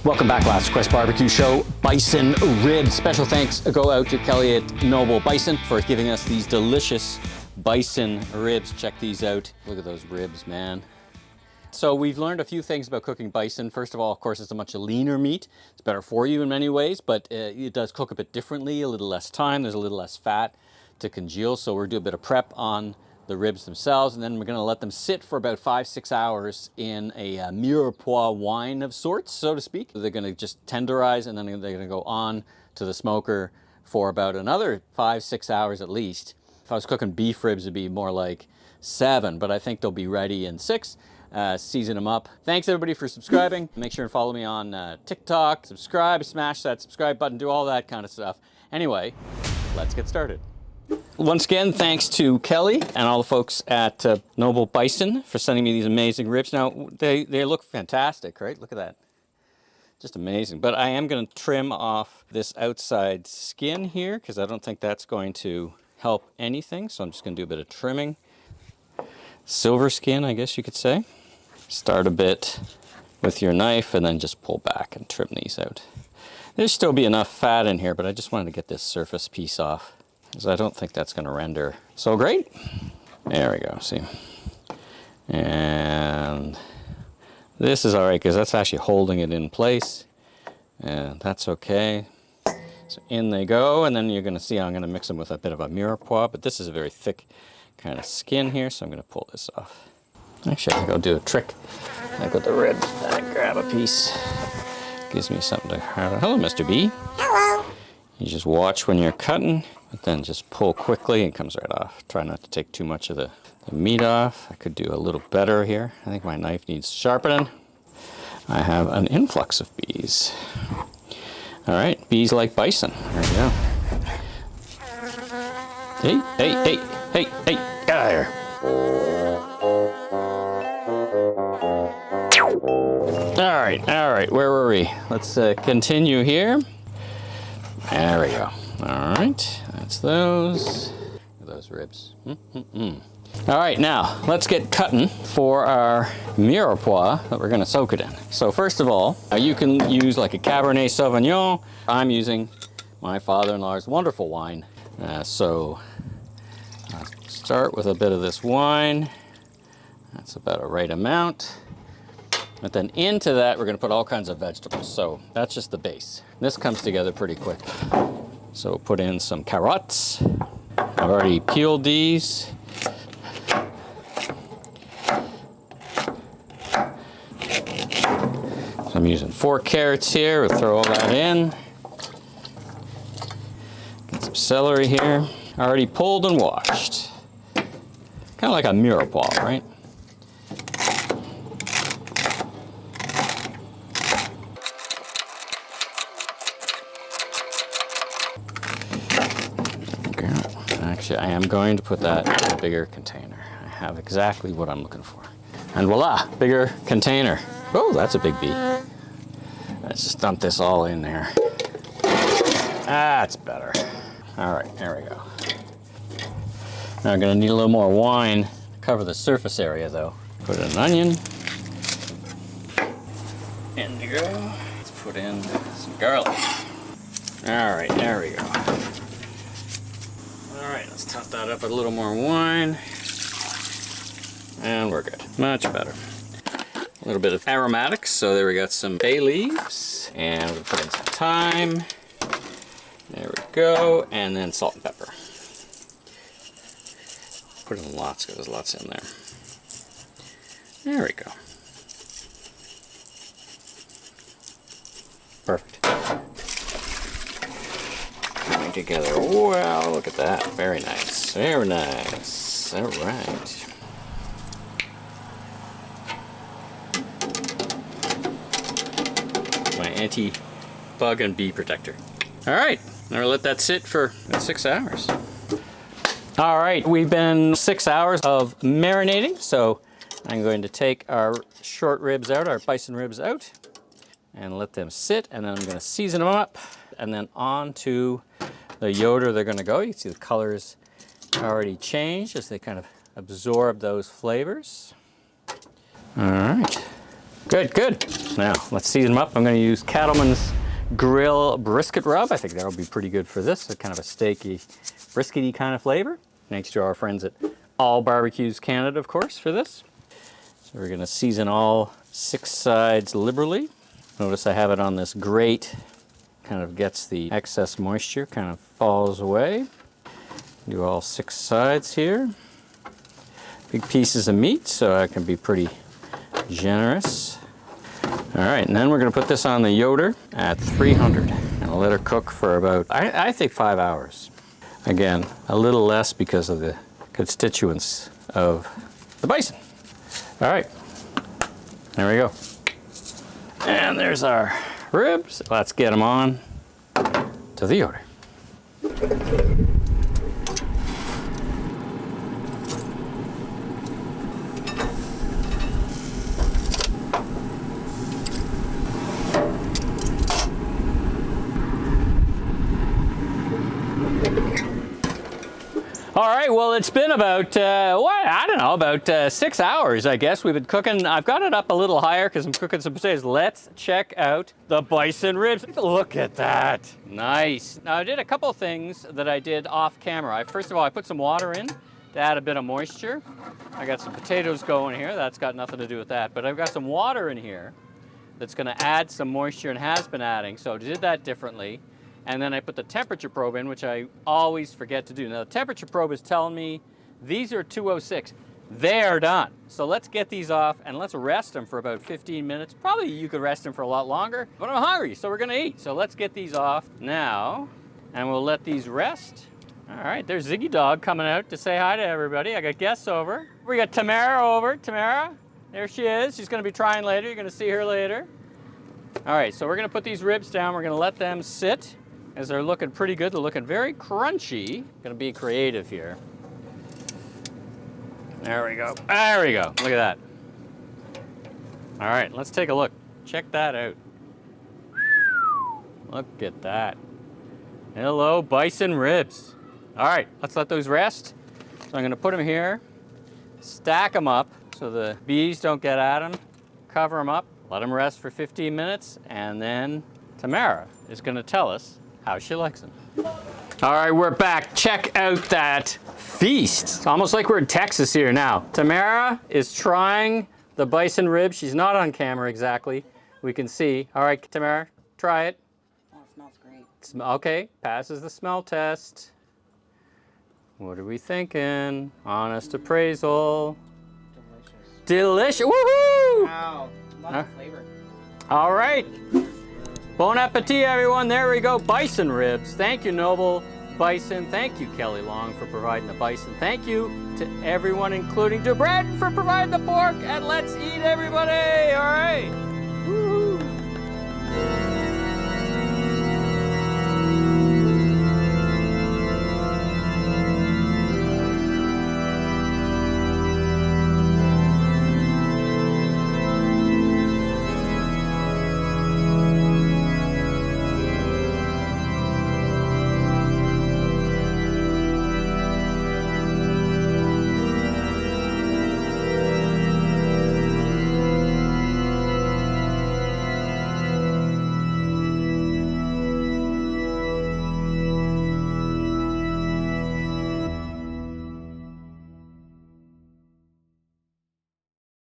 Welcome back, Last Request Barbecue Show. Bison ribs. Special thanks go out to Kelly at Noble Bison for giving us these delicious bison ribs. Check these out. Look at those ribs, man. So we've learned a few things about cooking bison. First of all, of course, it's a much leaner meat. It's better for you in many ways, but it does cook a bit differently, a little less time. There's a little less fat to congeal. So we're doing a bit of prep on the ribs themselves, and then we're gonna let them sit for about 5-6 hours in a mirepoix wine of sorts, so to speak. They're gonna just tenderize, and then they're gonna go on to the smoker for about another 5-6 hours at least. If I was cooking beef ribs, it'd be more like 7, but I think they'll be ready in 6. Season them up. Thanks everybody for subscribing. Make sure and follow me on TikTok. Subscribe, smash that subscribe button, do all that kind of stuff. Anyway, let's get started. Once again, thanks to Kelly and all the folks at Noble Bison for sending me these amazing ribs. Now, they look fantastic, right? Look at that. Just amazing. But I am going to trim off this outside skin here because I don't think that's going to help anything. So I'm just going to do a bit of trimming. Silver skin, I guess you could say. Start a bit with your knife and then just pull back and trim these out. There'll still be enough fat in here, but I just wanted to get this surface piece off, because I don't think that's going to render so great. There we go, see. And this is all right, because that's actually holding it in place. And that's okay. So in they go, and then you're going to see I'm going to mix them with a bit of a mirepoix, but this is a very thick kind of skin here, so I'm going to pull this off. Actually, I think I'll do a trick. Like with the ribs, I grab a piece. Gives me something to have. Hello, Mr. B. Hello. You just watch when you're cutting, but then just pull quickly and it comes right off. Try not to take too much of the meat off. I could do a little better here. I think my knife needs sharpening. I have an influx of bees. All right, bees like bison. There we go. Hey, hey, hey, hey, hey, get out of here. All right, where were we? Let's continue here. There we go. All right, that's those. Those ribs. All right, now let's get cutting for our mirepoix that we're gonna soak it in. So first of all, you can use like a Cabernet Sauvignon. I'm using my father-in-law's wonderful wine. So I'll start with a bit of this wine. That's about a right amount. But then into that, we're gonna put all kinds of vegetables. So that's just the base. This comes together pretty quick. So put in some carrots. I've already peeled these. So I'm using 4 carrots here. We'll throw all that in. Get some celery here. Already pulled and washed. Kind of like a mirepoix, right? Actually, I am going to put that in a bigger container. I have exactly what I'm looking for. And voila, bigger container. Oh, that's a big bee. Let's just dump this all in there. That's better. All right, there we go. Now I'm gonna need a little more wine to cover the surface area though. Put in an onion. In you go. Let's put in some garlic. All right, there we go. All right, let's top that up with a little more wine. And we're good, much better. A little bit of aromatics, so there we got some bay leaves. And we'll put in some thyme. There we go, and then salt and pepper. Put in lots, because there's lots in there. There we go. Perfect. Coming together well, look at that. Very nice, very nice. All right. My anti-bug and bee protector. All right, now we'll let that sit for 6 hours. All right, we've been 6 hours of marinating, so I'm going to take our short ribs out, our bison ribs out, and let them sit, and then I'm gonna season them up, and then on to the Yoder they're gonna go. You can see the colors already changed as they kind of absorb those flavors. All right. Good, good. Now, let's season them up. I'm gonna use Cattleman's grill brisket rub. I think that'll be pretty good for this. A kind of a steaky, briskety kind of flavor. Thanks to our friends at All Barbecues Canada, of course, for this. So we're gonna season all 6 sides liberally. Notice I have it on this grate. Kind of gets the excess moisture, kind of falls away. Do all 6 sides here. Big pieces of meat, so I can be pretty generous. All right, and then we're gonna put this on the Yoder at 300 and let her cook for about, I think 5 hours. Again, a little less because of the constituents of the bison. All right, there we go. And there's our ribs. Let's get them on to the Yoder. All right, well, it's been about, I don't know, about 6 hours, I guess. We've been cooking. I've got it up a little higher because I'm cooking some potatoes. Let's check out the bison ribs. Look at that. Nice. Now, I did a couple things that I did off camera. First of all, I put some water in to add a bit of moisture. I got some potatoes going here. That's got nothing to do with that. But I've got some water in here that's going to add some moisture and has been adding. So I did that differently. And then I put the temperature probe in, which I always forget to do. Now, the temperature probe is telling me these are 206. They are done. So let's get these off and let's rest them for about 15 minutes. Probably you could rest them for a lot longer, but I'm hungry, so we're gonna eat. So let's get these off now, and we'll let these rest. All right, there's Ziggy Dog coming out to say hi to everybody. I got guests over. We got Tamara over. Tamara, there she is. She's gonna be trying later. You're gonna see her later. All right, so we're gonna put these ribs down. We're gonna let them sit. As they're looking pretty good, they're looking very crunchy. Gonna be creative here. There we go. There we go. Look at that. All right, let's take a look. Check that out. Look at that. Hello, bison ribs. All right, let's let those rest. So I'm gonna put them here, stack them up so the bees don't get at them, cover them up, let them rest for 15 minutes, and then Tamara is gonna tell us how she likes them. All right, we're back. Check out that feast. It's almost like we're in Texas here now. Tamara is trying the bison rib. She's not on camera exactly. We can see. All right, Tamara, try it. Oh, it smells great. Okay, passes the smell test. What are we thinking? Honest appraisal. Delicious. Delicious. Woohoo! Wow, lots of flavor. All right. Bon appetit, everyone. There we go. Bison ribs. Thank you, Noble Bison. Thank you, Kelly Long, for providing the bison. Thank you to everyone, including to Brad for providing the pork. And let's eat, everybody. All right.